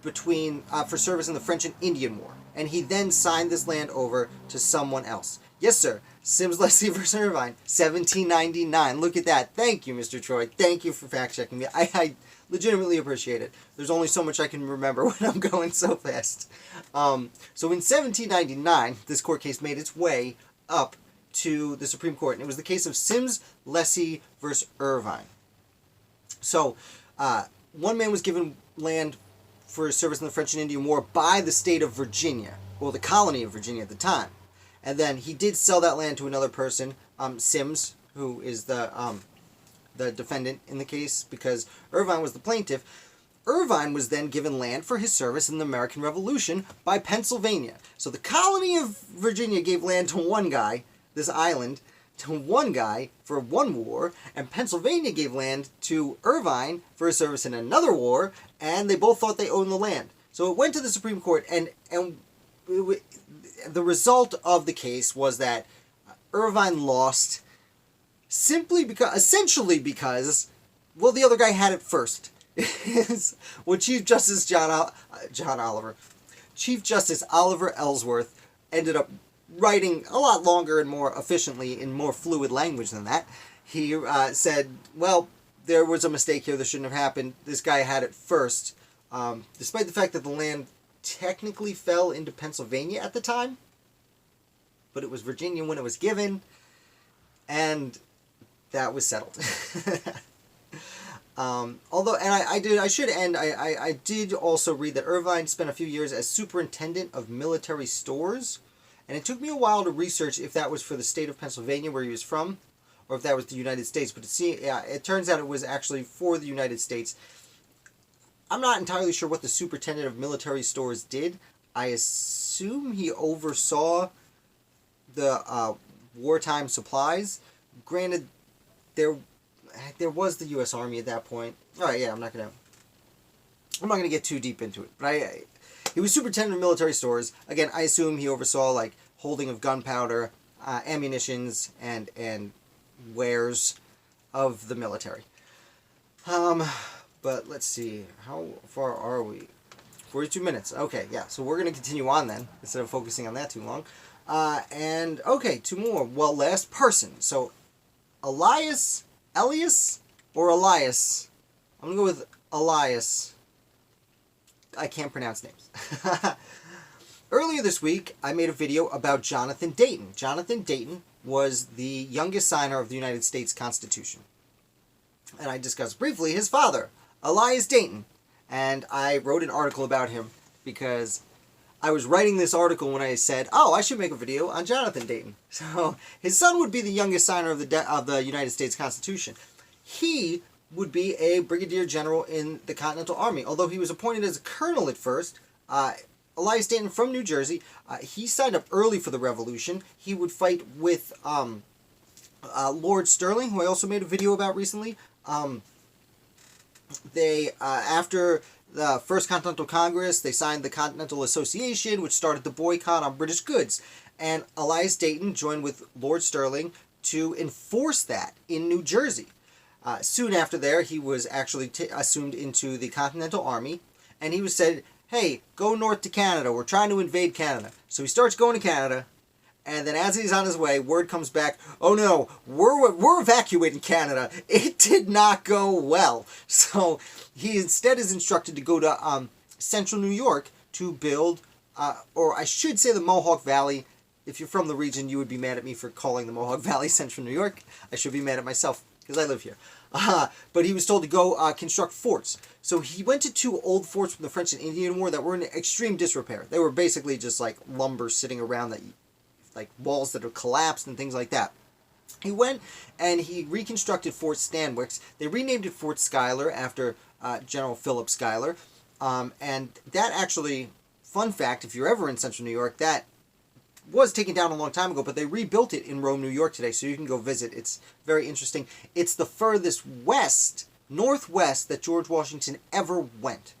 for service in the French and Indian War. And he then signed this land over to someone else. Yes, sir. Sims Leslie versus Irvine, 1799. Look at that. Thank you, Mr. Troy. Thank you for fact-checking me. I legitimately appreciate it. There's only so much I can remember when I'm going so fast. So in 1799, this court case made its way up to the Supreme Court. And it was the case of Sims Leslie versus Irvine. So, one man was given land for his service in the French and Indian War by the state of Virginia, or the colony of Virginia at the time. And then he did sell that land to another person, Sims, who is the defendant in the case, because Irvine was the plaintiff. Irvine was then given land for his service in the American Revolution by Pennsylvania. So the colony of Virginia gave land to one guy, this island, to one guy for one war, and Pennsylvania gave land to Irvine for his service in another war, and they both thought they owned the land. So it went to the Supreme Court, and the result of the case was that Irvine lost essentially because, well, the other guy had it first. Well, Chief Justice Chief Justice Oliver Ellsworth ended up writing a lot longer and more efficiently in more fluid language than that. He said, well, there was a mistake here. This shouldn't have happened. This guy had it first. Despite the fact that the land technically fell into Pennsylvania at the time, but it was Virginia when it was given, and that was settled. I did also read that Irvine spent a few years as superintendent of military stores, and it took me a while to research if that was for the state of Pennsylvania where he was from, or if that was the United States. But it turns out it was actually for the United States. I'm not entirely sure what the superintendent of military stores did. I assume he oversaw the wartime supplies. Granted, there was the U.S. Army at that point. All right, yeah, I'm not gonna get too deep into it. But he was superintendent of military stores. Again, I assume he oversaw like holding of gunpowder, ammunitions, and wares of the military. But let's see, how far are we? 42 minutes. Okay, yeah. So we're gonna continue on then instead of focusing on that too long. And okay, two more. Well, last person. So Elias, or Elias? I'm gonna go with Elias. I can't pronounce names. Earlier this week, I made a video about Jonathan Dayton. Jonathan Dayton was the youngest signer of the United States Constitution. And I discussed briefly his father, Elias Dayton. And I wrote an article about him because I was writing this article when I said, oh, I should make a video on Jonathan Dayton. So his son would be the youngest signer of the United States Constitution. He would be a brigadier general in the Continental Army. Although he was appointed as a colonel at first, Elias Dayton from New Jersey, he signed up early for the Revolution. He would fight with Lord Stirling, who I also made a video about recently. After the First Continental Congress, they signed the Continental Association, which started the boycott on British goods. And Elias Dayton joined with Lord Stirling to enforce that in New Jersey. Soon after there, he was actually assumed into the Continental Army, and he was said, hey, go north to Canada. We're trying to invade Canada. So he starts going to Canada, and then as he's on his way, word comes back, oh no, we're evacuating Canada. It did not go well. So he instead is instructed to go to central New York to build, or I should say the Mohawk Valley. if you're from the region, you would be mad at me for calling the Mohawk Valley Central New York. I should be mad at myself because I live here. But he was told to go construct forts. So he went to 2 old forts from the French and Indian War that were in extreme disrepair. They were basically just like lumber sitting around, that, like walls that had collapsed and things like that. He went and he reconstructed Fort Stanwix. They renamed it Fort Schuyler after General Philip Schuyler. And that actually, fun fact, if you're ever in Central New York, that was taken down a long time ago, but they rebuilt it in Rome, New York today, so you can go visit. It's very interesting. It's the furthest northwest that George Washington ever went.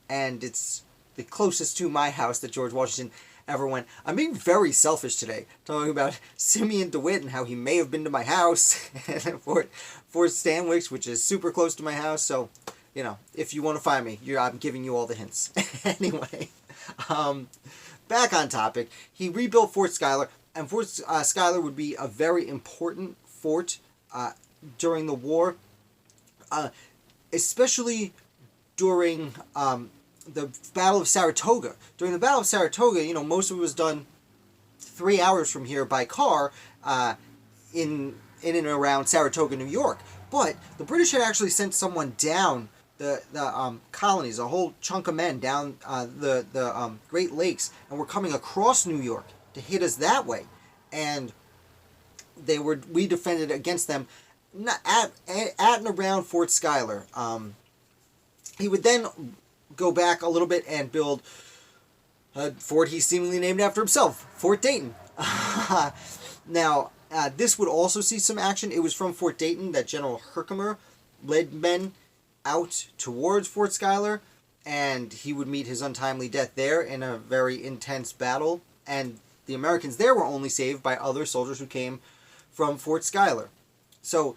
And it's the closest to my house that George Washington ever went. I'm being very selfish today, talking about Simeon DeWitt and how he may have been to my house, and Fort Stanwix, which is super close to my house, so, you know, if you want to find me, I'm giving you all the hints. Anyway, back on topic, he rebuilt Fort Schuyler, and Fort Schuyler would be a very important fort during the war, especially during the Battle of Saratoga. During the Battle of Saratoga, you know, most of it was done 3 hours from here by car in and around Saratoga, New York. But the British had actually sent someone down the colonies, a whole chunk of men down the Great Lakes, and were coming across New York to hit us that way. And we defended against them at and around Fort Schuyler. He would then go back a little bit and build a fort he seemingly named after himself, Fort Dayton. Now, this would also see some action. It was from Fort Dayton that General Herkimer led men out towards Fort Schuyler, and he would meet his untimely death there in a very intense battle, and the Americans there were only saved by other soldiers who came from Fort Schuyler. So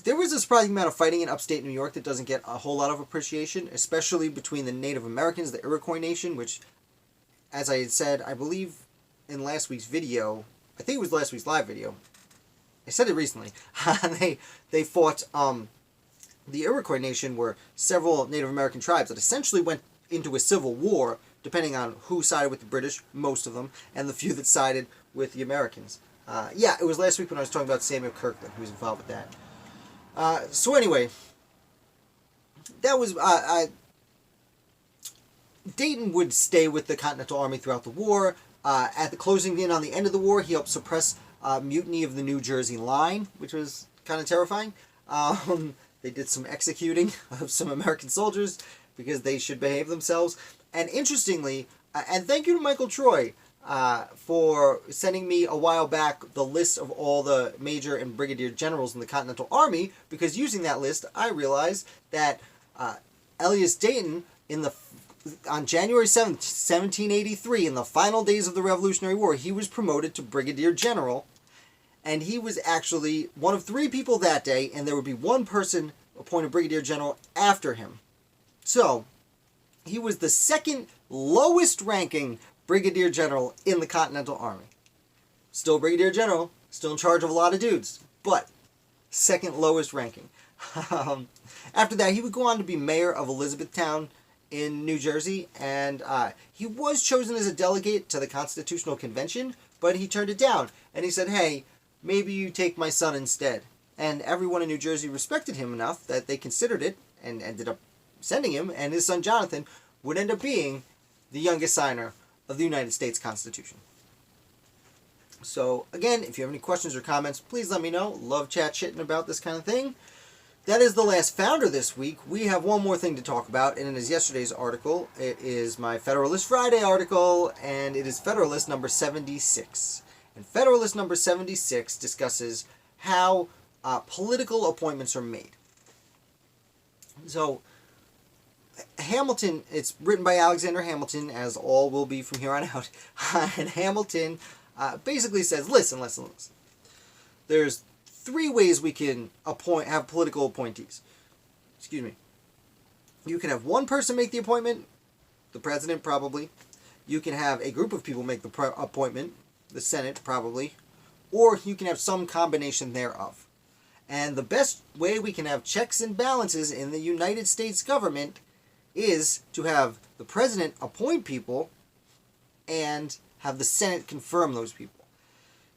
there was a surprising amount of fighting in upstate New York that doesn't get a whole lot of appreciation, especially between the Native Americans, the Iroquois Nation, which, as I had said, I believe in last week's video, I think it was last week's live video, I said it recently, they fought, the Iroquois Nation were several Native American tribes that essentially went into a civil war, depending on who sided with the British, most of them, and the few that sided with the Americans. Yeah, it was last week when I was talking about Samuel Kirkland, who was involved with that. So anyway, that was, Dayton would stay with the Continental Army throughout the war. At the closing in on the end of the war, he helped suppress mutiny of the New Jersey Line, which was kind of terrifying. They did some executing of some American soldiers because they should behave themselves. And interestingly, and thank you to Michael Troy for sending me a while back the list of all the major and brigadier generals in the Continental Army, because using that list, I realized that Elias Dayton, on January 7th, 1783, in the final days of the Revolutionary War, he was promoted to brigadier general. And he was actually one of 3 people that day, and there would be one person appointed brigadier general after him. So, he was the second lowest ranking brigadier general in the Continental Army. Still brigadier general, still in charge of a lot of dudes, but second lowest ranking. After that, he would go on to be mayor of Elizabethtown in New Jersey, and he was chosen as a delegate to the Constitutional Convention, but he turned it down, and he said, hey, maybe you take my son instead. And everyone in New Jersey respected him enough that they considered it and ended up sending him, and his son Jonathan would end up being the youngest signer of the United States Constitution. So, again, if you have any questions or comments, please let me know. Love chat-shitting about this kind of thing. That is the last founder this week. We have one more thing to talk about, and it is yesterday's article. It is my Federalist Friday article, and it is Federalist number 76. And Federalist number 76 discusses how political appointments are made. So, Hamilton, it's written by Alexander Hamilton, as all will be from here on out. And Hamilton basically says, listen. There's 3 ways we can have political appointees. Excuse me. You can have one person make the appointment, the president probably. You can have a group of people make the appointment, the Senate probably. Or you can have some combination thereof. And the best way we can have checks and balances in the United States government is to have the president appoint people and have the Senate confirm those people.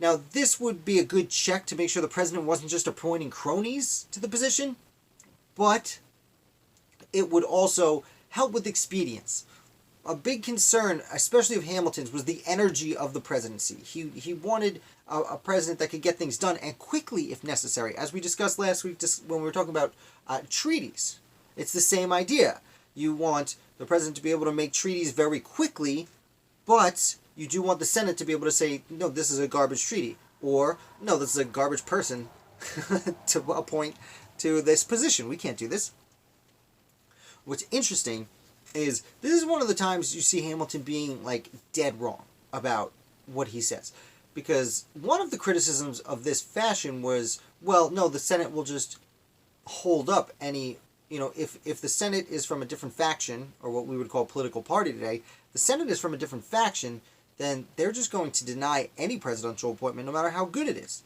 Now, this would be a good check to make sure the president wasn't just appointing cronies to the position, but it would also help with expedience. A big concern, especially of Hamilton's, was the energy of the presidency. He wanted a president that could get things done, and quickly if necessary. As we discussed last week when we were talking about treaties, it's the same idea. You want the president to be able to make treaties very quickly, but you do want the Senate to be able to say, no, this is a garbage treaty, or no, this is a garbage person to appoint to this position. We can't do this. What's interesting is this is one of the times you see Hamilton being like dead wrong about what he says. Because one of the criticisms of this fashion was, well, no, the Senate will just hold up any, if the Senate is from a different faction, or what we would call political party today, the Senate is from a different faction, then they're just going to deny any presidential appointment, no matter how good it is.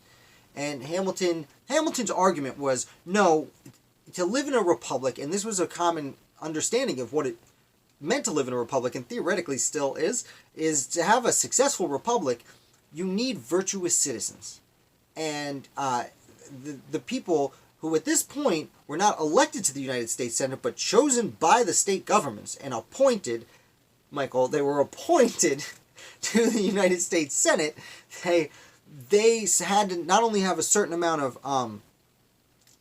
And Hamilton's argument was, no, to live in a republic, and this was a common understanding of what it meant to live in a republic, and theoretically still is to have a successful republic, you need virtuous citizens. And the people who at this point were not elected to the United States Senate, but chosen by the state governments and appointed, Michael, they were appointed to the United States Senate. They had to not only have a certain amount of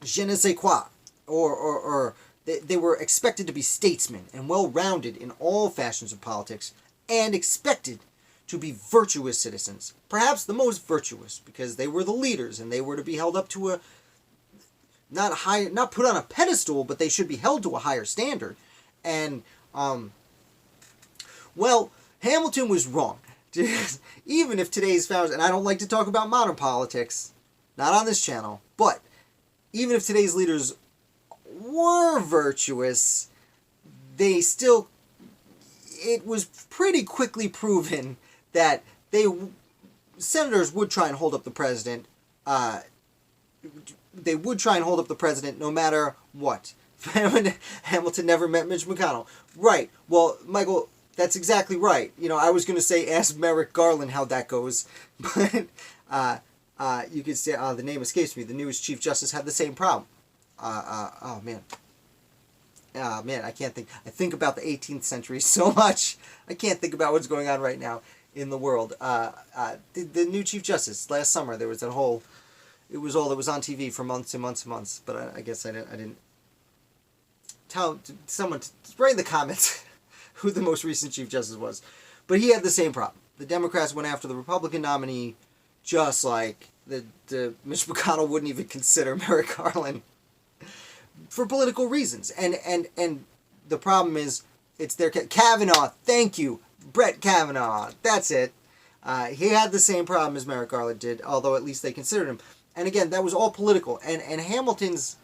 je ne sais quoi, or they were expected to be statesmen and well-rounded in all fashions of politics, and expected to be virtuous citizens. Perhaps the most virtuous, because they were the leaders, and they were to be held up to not put on a pedestal, but they should be held to a higher standard. And, well, Hamilton was wrong. Even if today's founders, and I don't like to talk about modern politics, not on this channel, but even if today's leaders were virtuous, it was pretty quickly proven that senators would try and hold up the president. They would try and hold up the president no matter what. Hamilton never met Mitch McConnell. Right. Well, Michael, that's exactly right. I was going to say ask Merrick Garland how that goes, but you could say, the name escapes me. The newest Chief Justice had the same problem. Oh man, I can't think. I think about the 18th century so much. I can't think about what's going on right now in the world. The new Chief Justice, last summer, there was that whole, it was all that was on TV for months and months and months, but I guess I didn't tell someone to write in the comments who the most recent Chief Justice was. But he had the same problem. The Democrats went after the Republican nominee just like the Mitch McConnell wouldn't even consider Merrick Garland for political reasons. And the problem is, it's their Kavanaugh, thank you, Brett Kavanaugh, that's it. He had the same problem as Merrick Garland did, although at least they considered him. And again, that was all political. And Hamilton's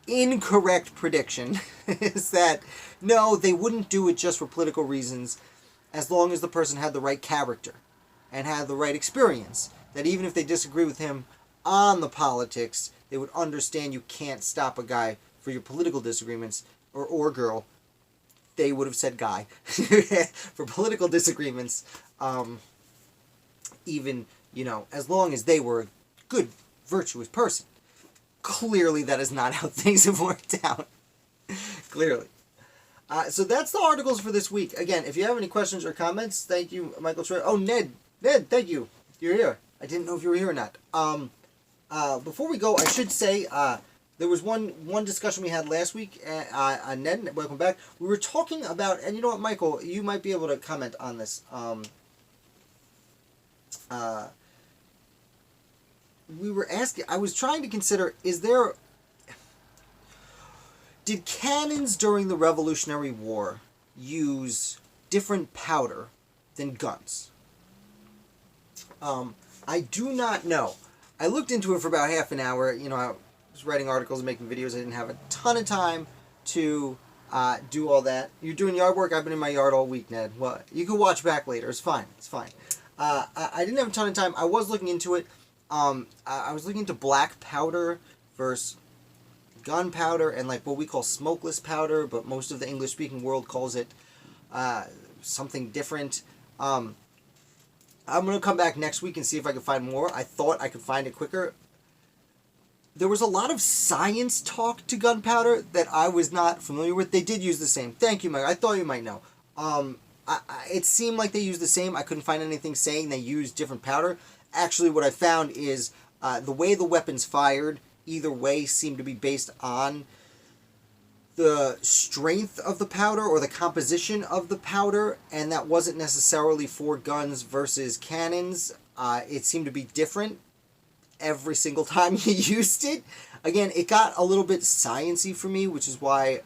incorrect prediction is that, no, they wouldn't do it just for political reasons, as long as the person had the right character and had the right experience. That even if they disagree with him on the politics, they would understand you can't stop a guy for your political disagreements, or girl. They would have said guy. For political disagreements, even, as long as they were a good, virtuous person. Clearly that is not how things have worked out. Clearly. So that's the articles for this week. Again, if you have any questions or comments, thank you, Michael Troy. Oh, Ned, thank you. You're here. I didn't know if you were here or not. Before we go, I should say, there was one discussion we had last week. Ned, welcome back. We were talking about, and you know what, Michael, you might be able to comment on this. We were asking, I was trying to consider, did cannons during the Revolutionary War use different powder than guns? I do not know. I looked into it for about half an hour. I was writing articles and making videos. I didn't have a ton of time to do all that. You're doing yard work? I've been in my yard all week, Ned. Well, you can watch back later. It's fine. It's fine. I didn't have a ton of time. I was looking into it. I was looking into black powder versus gunpowder and like what we call smokeless powder, but most of the English-speaking world calls it something different. I'm going to come back next week and see if I can find more. I thought I could find it quicker. There was a lot of science talk to gunpowder that I was not familiar with. They did use the same. Thank you, Mike. I thought you might know. It seemed like they used the same. I couldn't find anything saying they used different powder. Actually, what I found is the way the weapons fired, either way, seemed to be based on the strength of the powder or the composition of the powder, and that wasn't necessarily for guns versus cannons. It seemed to be different every single time you used it. Again, it got a little bit sciencey for me, which is why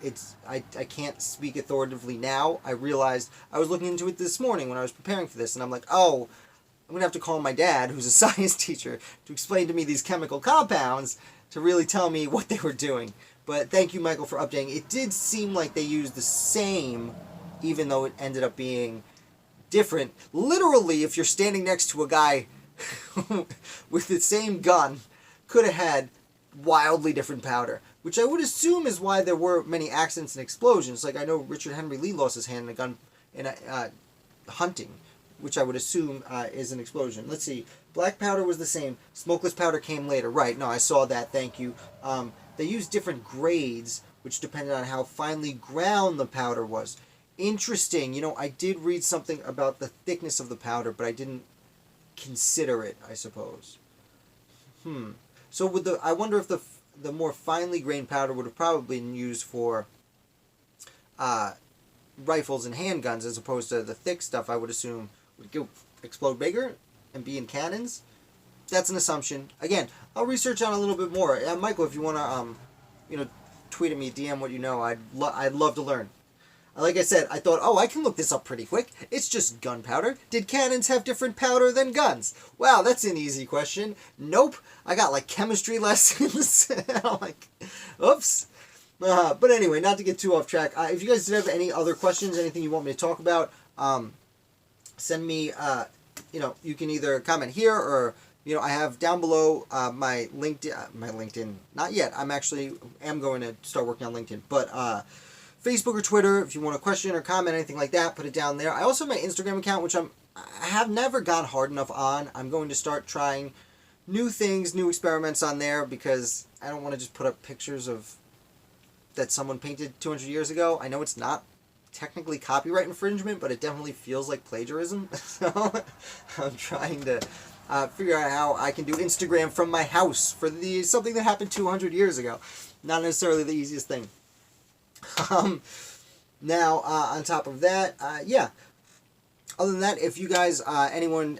I can't speak authoritatively now. I realized I was looking into it this morning when I was preparing for this, and I'm like, oh, I'm going to have to call my dad, who's a science teacher, to explain to me these chemical compounds to really tell me what they were doing. But thank you, Michael, for updating. It did seem like they used the same, even though it ended up being different. Literally, if you're standing next to a guy with the same gun, could have had wildly different powder, which I would assume is why there were many accidents and explosions. Like, I know Richard Henry Lee lost his hand in a gun in hunting, which I would assume is an explosion. Let's see. Black powder was the same. Smokeless powder came later. Right. No, I saw that. Thank you. They used different grades, which depended on how finely ground the powder was. Interesting. You know, I did read something about the thickness of the powder, but I didn't consider it, I suppose. So with I wonder if the more finely grained powder would have probably been used for rifles and handguns, as opposed to the thick stuff. I would assume would explode bigger and be in cannons. That's an assumption. Again, I'll research on a little bit more. Michael, if you want to, tweet at me, DM what you know. I'd love to learn. Like I said, I thought, I can look this up pretty quick. It's just gunpowder. Did cannons have different powder than guns? Wow, that's an easy question. Nope. I got like chemistry lessons. I'm like, oops. But anyway, not to get too off track. If you guys did have any other questions, anything you want me to talk about, send me. You can either comment here or I have down below my LinkedIn. Not yet. I'm going to start working on LinkedIn, but Facebook or Twitter, if you want a question or comment, anything like that, put it down there. I also have my Instagram account, which I have never gone hard enough on. I'm going to start trying new things, new experiments on there, because I don't want to just put up pictures of that someone painted 200 years ago. I know it's not technically copyright infringement, but it definitely feels like plagiarism. So I'm trying to figure out how I can do Instagram from my house for something that happened 200 years ago. Not necessarily the easiest thing. Now, on top of that, other than that, if you guys, anyone,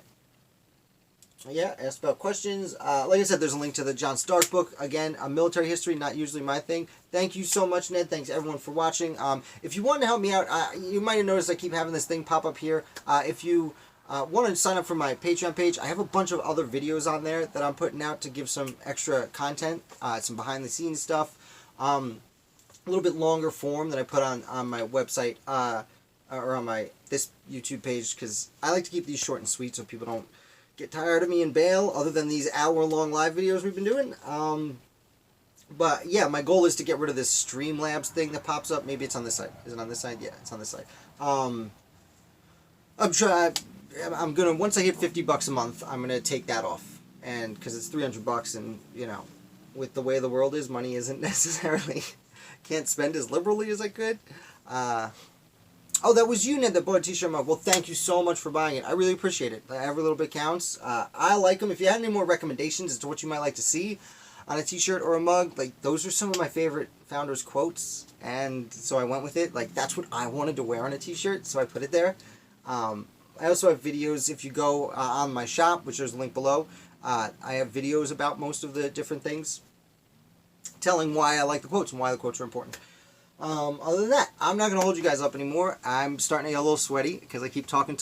asked about questions, like I said, there's a link to the John Stark book. Again, military history, not usually my thing. Thank you so much, Ned. Thanks, everyone, for watching. If you want to help me out, you might have noticed I keep having this thing pop up here. If you want to sign up for my Patreon page, I have a bunch of other videos on there that I'm putting out to give some extra content, some behind-the-scenes stuff. A little bit longer form that I put on my website or on this YouTube page, because I like to keep these short and sweet so people don't get tired of me and bail, other than these hour-long live videos we've been doing. But yeah, my goal is to get rid of this Streamlabs thing that pops up. Maybe it's on this side. Is it on this side? Yeah, it's on this side. I'm gonna, once I hit $50 a month, I'm gonna take that off, and because it's $300, and with the way the world is, money isn't necessarily. Can't spend as liberally as I could. That was you, Ned, that bought a t-shirt mug. Well, thank you so much for buying it. I really appreciate it. Every little bit counts. I like them. If you have any more recommendations as to what you might like to see on a t-shirt or a mug, like, those are some of my favorite Founders quotes, and so I went with it. Like, that's what I wanted to wear on a t-shirt, so I put it there. I also have videos. If you go on my shop, which there's a link below, I have videos about most of the different things, telling why I like the quotes and why the quotes are important. Other than that, I'm not going to hold you guys up anymore. I'm starting to get a little sweaty because I keep talking.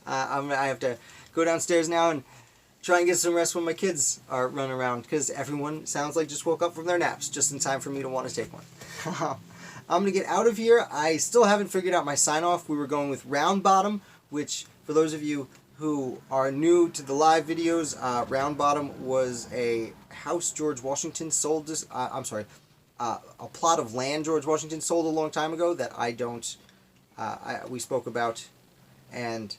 I have to go downstairs now and try and get some rest when my kids are running around, because everyone sounds like just woke up from their naps just in time for me to want to take one. I'm going to get out of here. I still haven't figured out my sign-off. We were going with Round Bottom, which, for those of you who are new to the live videos, Round Bottom was a house George Washington sold. A plot of land George Washington sold a long time ago that we spoke about, and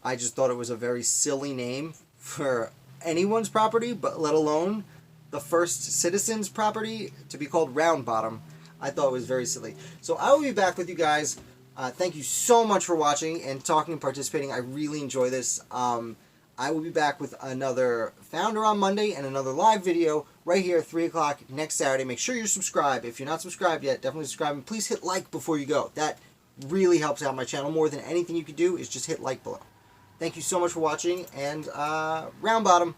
I just thought it was a very silly name for anyone's property, but let alone the first citizen's property to be called Round Bottom. I thought it was very silly. So I will be back with you guys. Thank you so much for watching and talking and participating. I really enjoy this. I will be back with another Founder on Monday and another live video right here at 3 o'clock next Saturday. Make sure you're subscribed. If you're not subscribed yet, definitely subscribe. And please hit like before you go. That really helps out my channel. More than anything you could do is just hit like below. Thank you so much for watching, and Round Bottom.